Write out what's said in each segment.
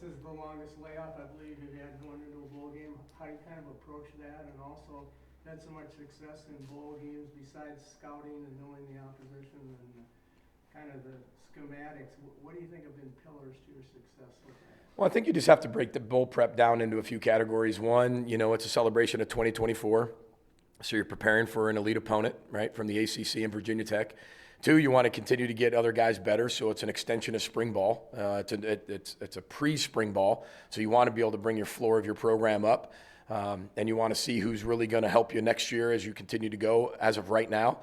is the longest layoff I believe you've had going into a bowl game. How do you kind of approach that? And also, you've had so much success in bowl games besides scouting and knowing the opposition and kind of the schematics. What do you think have been pillars to your success so far? Well, I think you just have to break the bowl prep down into a few categories. One, it's a celebration of 2024. So you're preparing for an elite opponent, right, from the ACC and Virginia Tech. Two, you want to continue to get other guys better, so it's an extension of spring ball. It's a pre-spring ball, so you want to be able to bring your floor of your program up, and you want to see who's really going to help you next year as you continue to go as of right now.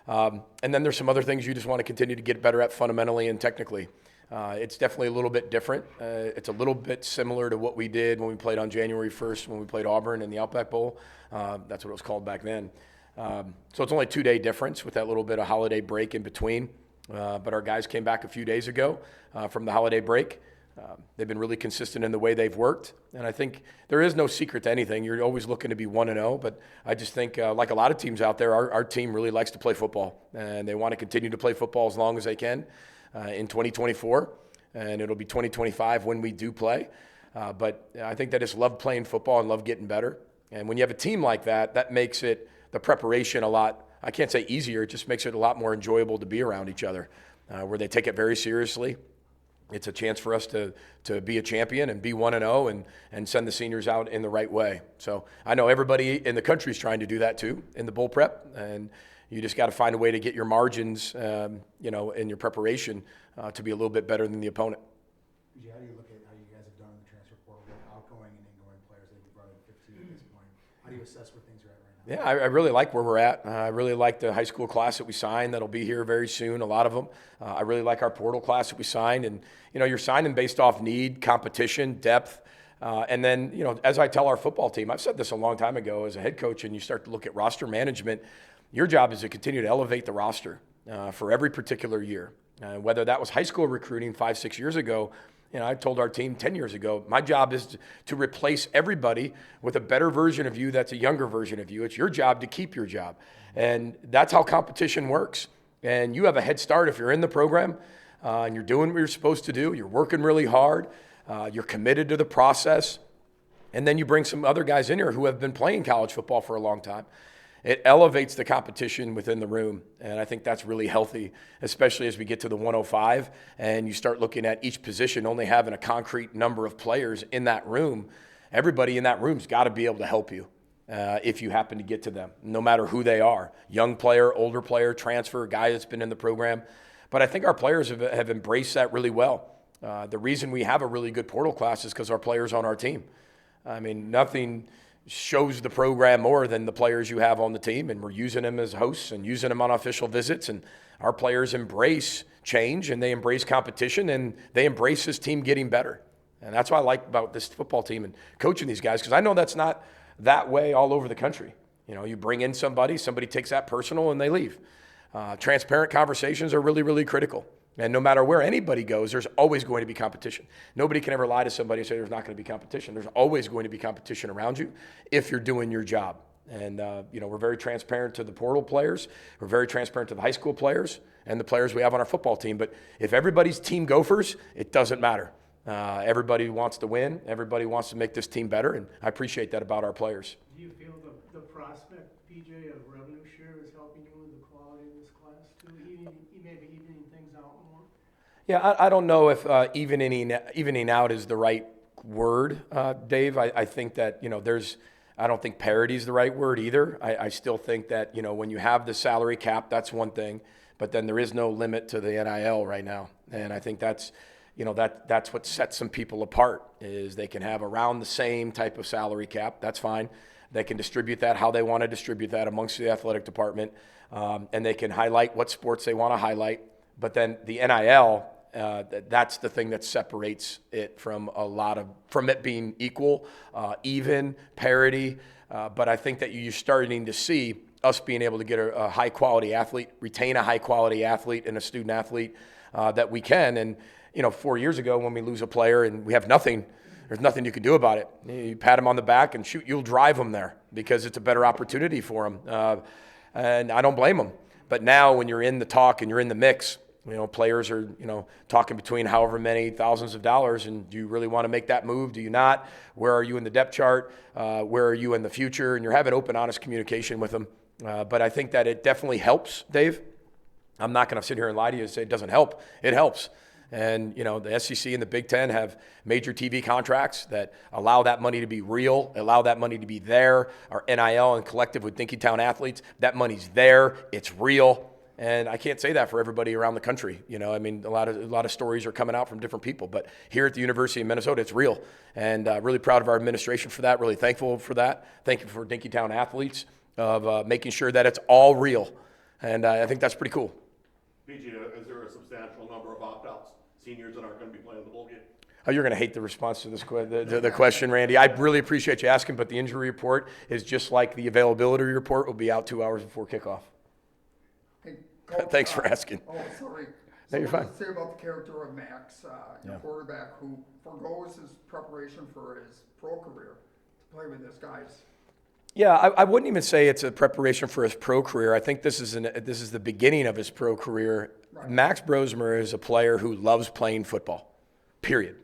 And then there's some other things you just want to continue to get better at fundamentally and technically. It's definitely a little bit different. It's a little bit similar to what we did when we played on January 1st when we played Auburn in the Outback Bowl. That's what it was called back then. So it's only a 2-day difference with that little bit of holiday break in between. But our guys came back a few days ago from the holiday break. They've been really consistent in the way they've worked. And I think there is no secret to anything. You're always looking to be 1-0. But I just think, like a lot of teams out there, our team really likes to play football. And they want to continue to play football as long as they can in 2024. And it'll be 2025 when we do play. But I think they just love playing football and love getting better. And when you have a team like that, that makes it the preparation a lot, I can't say easier, it just makes it a lot more enjoyable to be around each other, where they take it very seriously. It's a chance for us to be a champion and be 1-0 and send the seniors out in the right way. So I know everybody in the country is trying to do that too in the bowl prep, and you just got to find a way to get your margins, in your preparation to be a little bit better than the opponent. How do you look at how you guys have done in the transfer portal with outgoing and ingoing players? I think you brought in 15 at this point. How do you assess where things are at right now? Yeah, I really like where we're at. I really like the high school class that we signed that'll be here very soon, a lot of them. I really like our portal class that we signed. And, you're signing based off need, competition, depth. And then, as I tell our football team, I've said this a long time ago as a head coach, and you start to look at roster management, your job is to continue to elevate the roster for every particular year. Whether that was high school recruiting 5-6 years ago, I told our team 10 years ago, my job is to replace everybody with a better version of you that's a younger version of you. It's your job to keep your job. And that's how competition works. And you have a head start if you're in the program and you're doing what you're supposed to do. You're working really hard. You're committed to the process. And then you bring some other guys in here who have been playing college football for a long time. It elevates the competition within the room, and I think that's really healthy, especially as we get to the 105 and you start looking at each position only having a concrete number of players in that room. Everybody in that room's got to be able to help you if you happen to get to them, no matter who they are, young player, older player, transfer, guy that's been in the program. But I think our players have embraced that really well. The reason we have a really good portal class is because our players on our team. I mean, nothing shows the program more than the players you have on the team, and we're using them as hosts and using them on official visits, and our players embrace change and they embrace competition and they embrace this team getting better. And that's what I like about this football team and coaching these guys, because I know that's not that way all over the country. You bring in somebody takes that personal and they leave. Transparent conversations are really, really critical. And no matter where anybody goes, there's always going to be competition. Nobody can ever lie to somebody and say there's not going to be competition. There's always going to be competition around you if you're doing your job. And, we're very transparent to the portal players. We're very transparent to the high school players and the players we have on our football team. But if everybody's team Gophers, it doesn't matter. Everybody wants to win. Everybody wants to make this team better. And I appreciate that about our players. Do you feel the prospect, PJ, of revenue share is helping you with the quality of this class too? Maybe evening things out more? Yeah, I don't know if evening out is the right word, Dave. I think that, I don't think parity is the right word either. I still think that, when you have the salary cap, that's one thing, but then there is no limit to the NIL right now. And I think that's what sets some people apart, is they can have around the same type of salary cap. That's fine. They can distribute that how they want to distribute that amongst the athletic department, and they can highlight what sports they want to highlight. But then the NIL, that's the thing that separates it from it being equal, even, parity. But I think that you're starting to see us being able to get a high-quality athlete, retain a high-quality athlete and a student athlete that we can. And, 4 years ago when we lose a player and we have nothing, there's nothing you can do about it. You pat him on the back and shoot, you'll drive him there because it's a better opportunity for him. And I don't blame him. But now when you're in the talk and you're in the mix, Players are, talking between however many thousands of dollars, and do you really want to make that move? Do you not? Where are you in the depth chart? Where are you in the future? And you're having open, honest communication with them. But I think that it definitely helps, Dave. I'm not going to sit here and lie to you and say it doesn't help. It helps. And, the SEC and the Big Ten have major TV contracts that allow that money to be real, allow that money to be there. Our NIL and collective with Dinkytown athletes, that money's there. It's real. And I can't say that for everybody around the country. A lot of stories are coming out from different people. But here at the University of Minnesota, it's real. And really proud of our administration for that, really thankful for that. Thank you for Dinkytown athletes of making sure that it's all real. And I think that's pretty cool. BG, is there a substantial number of opt-outs, seniors that aren't going to be playing the bowl game? Oh, you're going to hate the response to this the question, Randy. I really appreciate you asking, but the injury report is just like the availability report will be out 2 hours before kickoff. Hey, Coach, Thanks for asking. Oh, sorry. No, you're fine. What does it say about the character of Max, your quarterback, who forgoes his preparation for his pro career to play with his guys? Yeah, I wouldn't even say it's a preparation for his pro career. I think this is the beginning of his pro career. Right. Max Brosmer is a player who loves playing football, period.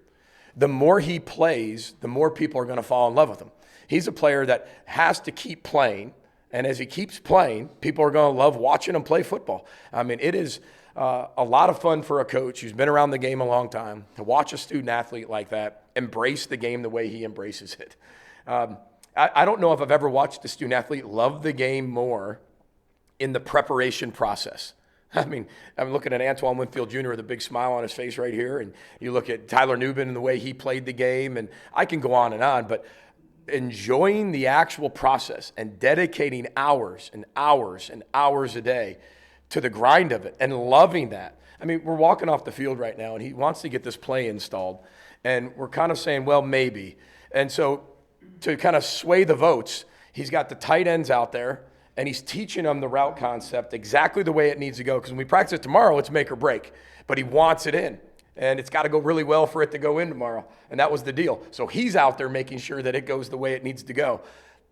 The more he plays, the more people are going to fall in love with him. He's a player that has to keep playing, and as he keeps playing, people are going to love watching him play football. It is a lot of fun for a coach who's been around the game a long time to watch a student athlete like that embrace the game the way he embraces it. I don't know if I've ever watched a student athlete love the game more in the preparation process. I'm looking at Antoine Winfield Jr. with a big smile on his face right here, and you look at Tyler Nubin and the way he played the game, and I can go on, but enjoying the actual process and dedicating hours and hours and hours a day to the grind of it and loving that. We're walking off the field right now, and he wants to get this play installed, and we're kind of saying, well, maybe. And so to kind of sway the votes, he's got the tight ends out there, and he's teaching them the route concept exactly the way it needs to go. Because when we practice it tomorrow, it's make or break. But he wants it in, and it's got to go really well for it to go in tomorrow. And that was the deal. So he's out there making sure that it goes the way it needs to go.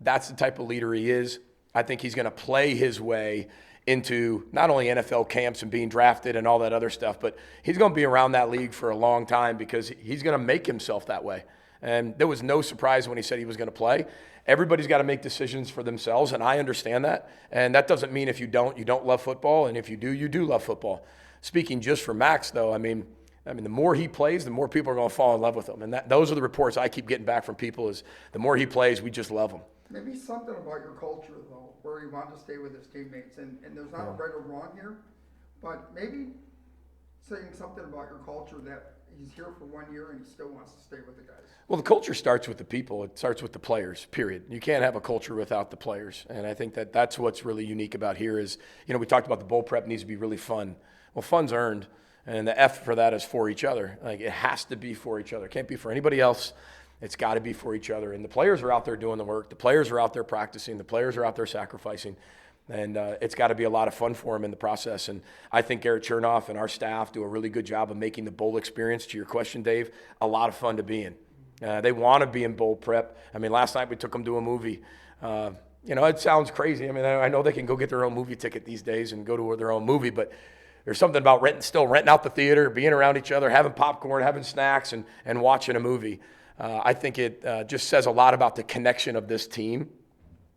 That's the type of leader he is. I think he's going to play his way into not only NFL camps and being drafted and all that other stuff, but he's going to be around that league for a long time because he's going to make himself that way. And there was no surprise when he said he was going to play. Everybody's got to make decisions for themselves, and I understand that. And that doesn't mean if you don't love football, and if you do, you do love football. Speaking just for Max, though, the more he plays, the more people are going to fall in love with him. And those are the reports I keep getting back from people is the more he plays, we just love him. Maybe something about your culture, though, where you want to stay with his teammates. And there's not a right or wrong here, but maybe saying something about your culture that he's here for 1 year and he still wants to stay with the guys. Well, the culture starts with the people. It starts with the players, period. You can't have a culture without the players. And I think that's what's really unique about here is, we talked about the bowl prep needs to be really fun. Well, fun's earned, and the F for that is for each other. It has to be for each other. It can't be for anybody else. It's got to be for each other. And the players are out there doing the work. The players are out there practicing. The players are out there sacrificing. And it's got to be a lot of fun for them in the process. And I think Garrett Chernoff and our staff do a really good job of making the bowl experience, to your question, Dave, a lot of fun to be in. They want to be in bowl prep. Last night we took them to a movie. It sounds crazy. I know they can go get their own movie ticket these days and go to their own movie, but there's something about renting out the theater, being around each other, having popcorn, having snacks, and watching a movie. I think it just says a lot about the connection of this team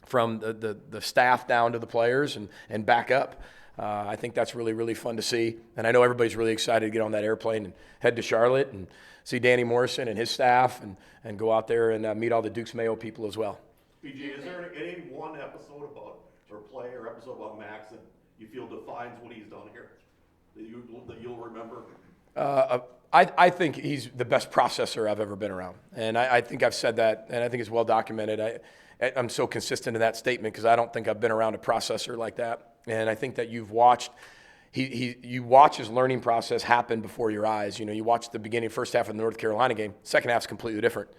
from the staff down to the players and back up. I think that's really, really fun to see. And I know everybody's really excited to get on that airplane and head to Charlotte and see Danny Morrison and his staff and go out there and meet all the Dukes Mayo people as well. BJ, is there any one episode about Max that you feel defines what he's done here that you'll remember? I think he's the best processor I've ever been around. And I think I've said that, and I think it's well documented. I'm so consistent in that statement because I don't think I've been around a processor like that. And I think that you've watched, you watch his learning process happen before your eyes. You watch the beginning, first half of the North Carolina game. Second half's completely different.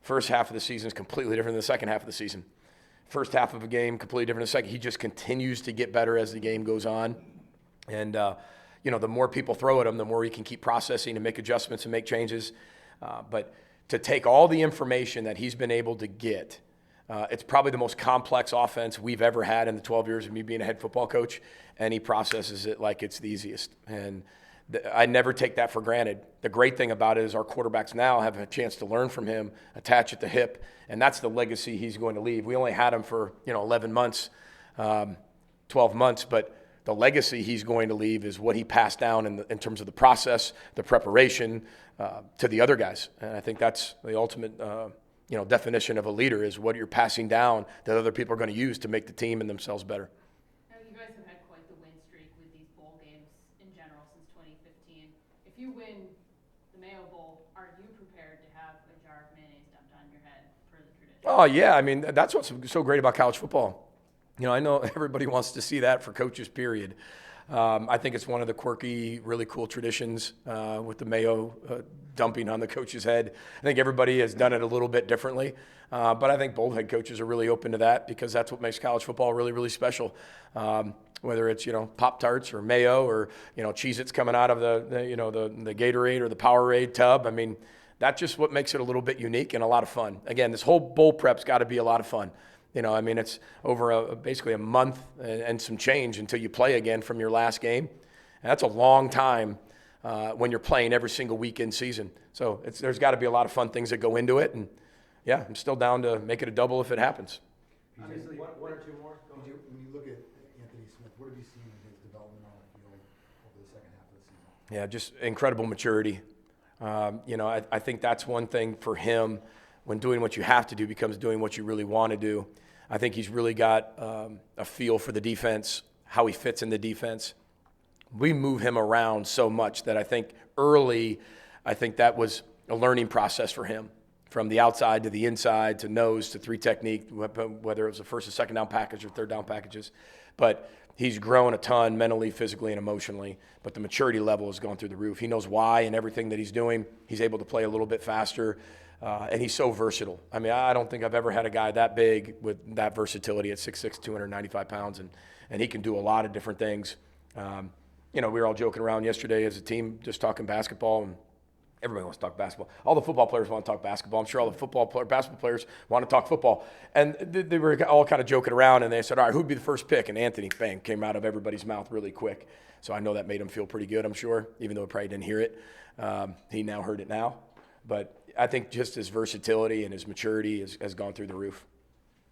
First half of the season is completely different than the second half of the season. First half of a game, completely different than the second. He just continues to get better as the game goes on. And, the more people throw at him, the more he can keep processing and make adjustments and make changes. But to take all the information that he's been able to get, it's probably the most complex offense we've ever had in the 12 years of me being a head football coach, and he processes it like it's the easiest. And I never take that for granted. The great thing about it is our quarterbacks now have a chance to learn from him, attach at the hip, and that's the legacy he's going to leave. We only had him for 11 months, 12 months, but the legacy he's going to leave is what he passed down in terms of the process, the preparation to the other guys. And I think that's the ultimate definition of a leader, is what you're passing down that other people are going to use to make the team and themselves better. Now, you guys have had quite the win streak with these bowl games in general since 2015. If you win the Mayo Bowl, are you prepared to have a jar of mayonnaise dumped on your head for the tradition? Oh, yeah. I mean, that's what's so great about college football. I know everybody wants to see that for coaches, period. I think it's one of the quirky, really cool traditions with the Mayo dumping on the coach's head. I think everybody has done it a little bit differently, but I think both head coaches are really open to that, because that's what makes college football really, really special. Whether it's Pop-Tarts or Mayo or Cheez-Its coming out of the Gatorade or the Powerade tub. I mean, that's just what makes it a little bit unique and a lot of fun. Again, this whole bowl prep's got to be a lot of fun. It's over basically a month and some change until you play again from your last game. And that's a long time when you're playing every single weekend season. So there's got to be a lot of fun things that go into it. And, yeah, I'm still down to make it a double if it happens. Obviously, one or two more. When you look at Anthony Smith, what have you seen in his development on the field over the second half of the season? Yeah, just incredible maturity. I think that's one thing for him, when doing what you have to do becomes doing what you really want to do. I think he's really got a feel for the defense, how he fits in the defense. We move him around so much that I think early, that was a learning process for him, from the outside to the inside to nose to three technique, whether it was the first and second down package or third down packages. But he's grown a ton mentally, physically, and emotionally. But the maturity level has gone through the roof. He knows why and everything that he's doing. He's able to play a little bit faster. And he's so versatile. I mean, I don't think I've ever had a guy that big with that versatility at 6'6", 295 pounds, and he can do a lot of different things. We were all joking around yesterday as a team, just talking basketball, and everybody wants to talk basketball. All the football players want to talk basketball. I'm sure all the basketball players want to talk football. And they were all kind of joking around, and they said, all right, who'd be the first pick? And Anthony, bang, came out of everybody's mouth really quick. So I know that made him feel pretty good, I'm sure, even though he probably didn't hear it. He now heard it now. But I think just his versatility and his maturity has gone through the roof.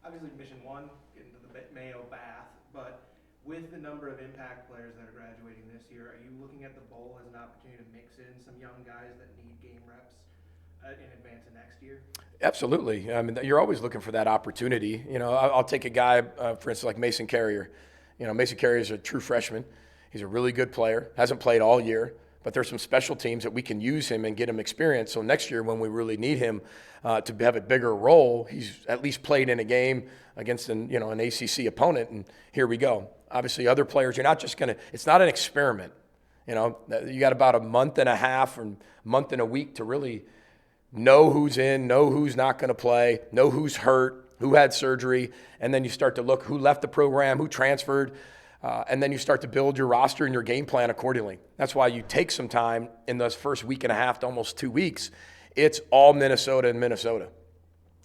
Obviously, mission one, get into the Mayo bath, but with the number of impact players that are graduating this year, are you looking at the bowl as an opportunity to mix in some young guys that need game reps in advance of next year? Absolutely. I mean, you're always looking for that opportunity. I'll take a guy, for instance, like Mason Carrier. Mason Carrier is a true freshman. He's a really good player, hasn't played all year. But there's some special teams that we can use him and get him experience. So next year, when we really need him to have a bigger role, he's at least played in a game against an ACC opponent, and here we go. Obviously, other players, you're not just going to – it's not an experiment. You got about a month and a half or month and a week to really know who's in, know who's not going to play, know who's hurt, who had surgery, and then you start to look who left the program, who transferred. And then you start to build your roster and your game plan accordingly. That's why you take some time in those first week and a half to almost 2 weeks. It's all Minnesota and Minnesota.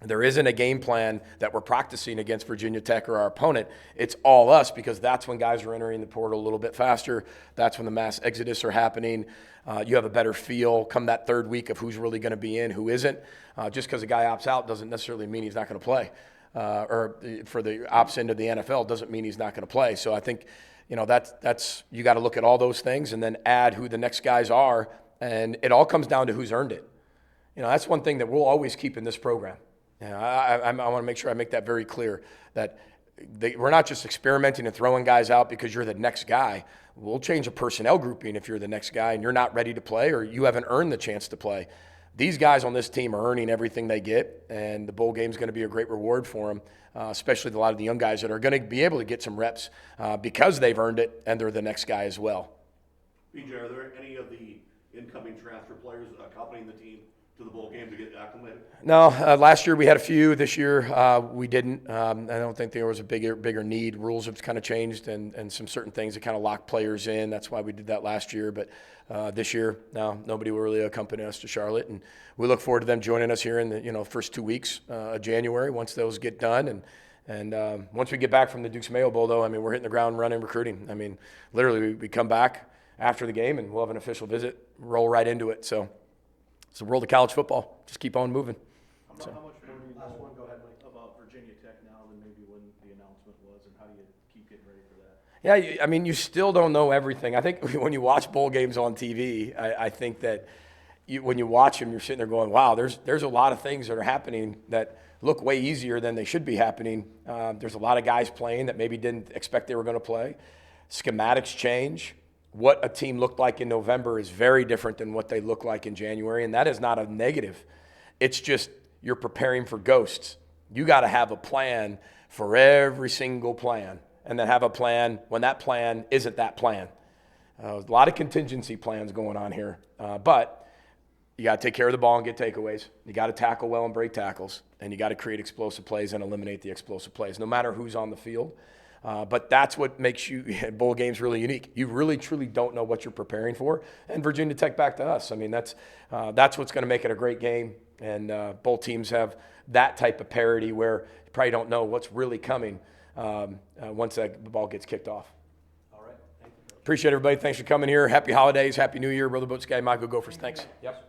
There isn't a game plan that we're practicing against Virginia Tech or our opponent. It's all us, because that's when guys are entering the portal a little bit faster. That's when the mass exodus are happening. You have a better feel come that third week of who's really going to be in, who isn't. Just because a guy opts out doesn't necessarily mean he's not going to play. Or for the ops end of the NFL doesn't mean he's not going to play. So I think, that's you got to look at all those things and then add who the next guys are, and it all comes down to who's earned it. That's one thing that we'll always keep in this program. I want to make sure I make that very clear, that we're not just experimenting and throwing guys out because you're the next guy. We'll change a personnel grouping if you're the next guy and you're not ready to play or you haven't earned the chance to play. These guys on this team are earning everything they get, and the bowl game is going to be a great reward for them, especially a lot of the young guys that are going to be able to get some reps because they've earned it, and they're the next guy as well. BJ, are there any of the incoming transfer players accompanying the team to the bowl game to get acclimated? No, last year we had a few. This year we didn't. I don't think there was a bigger need. Rules have kind of changed, and some certain things that kind of lock players in. That's why we did that last year. But this year, no, nobody will really accompany us to Charlotte, and we look forward to them joining us here in the first 2 weeks of January once those get done. And once we get back from the Duke's Mayo Bowl, though, I mean, we're hitting the ground running recruiting. I mean, literally we come back. after the game, and we'll have an official visit, roll right into it. So it's the world of college football. Just keep on moving. How much more do you know about Virginia Tech now than maybe when the announcement was, and how do you keep getting ready for that? Yeah, I mean, you still don't know everything. I think when you watch bowl games on TV, I think that when you watch them, you're sitting there going, wow, there's a lot of things that are happening that look way easier than they should be happening. There's a lot of guys playing that maybe didn't expect they were going to play. Schematics change. What a team looked like in November is very different than what they look like in January, and that is not a negative. It's just you're preparing for ghosts. You got to have a plan for every single plan, and then have a plan when that plan isn't that plan. A lot of contingency plans going on here, but you got to take care of the ball and get takeaways. You got to tackle well and break tackles, and you got to create explosive plays and eliminate the explosive plays, no matter who's on the field. But that's what makes bowl games really unique. You really, truly don't know what you're preparing for. And Virginia Tech back to us. I mean, that's what's going to make it a great game. And both teams have that type of parity where you probably don't know what's really coming once the ball gets kicked off. All right, thank you, Coach. Appreciate everybody. Thanks for coming here. Happy holidays. Happy New Year. Brother Boat Sky, Michael Gophers. Thanks. Yep.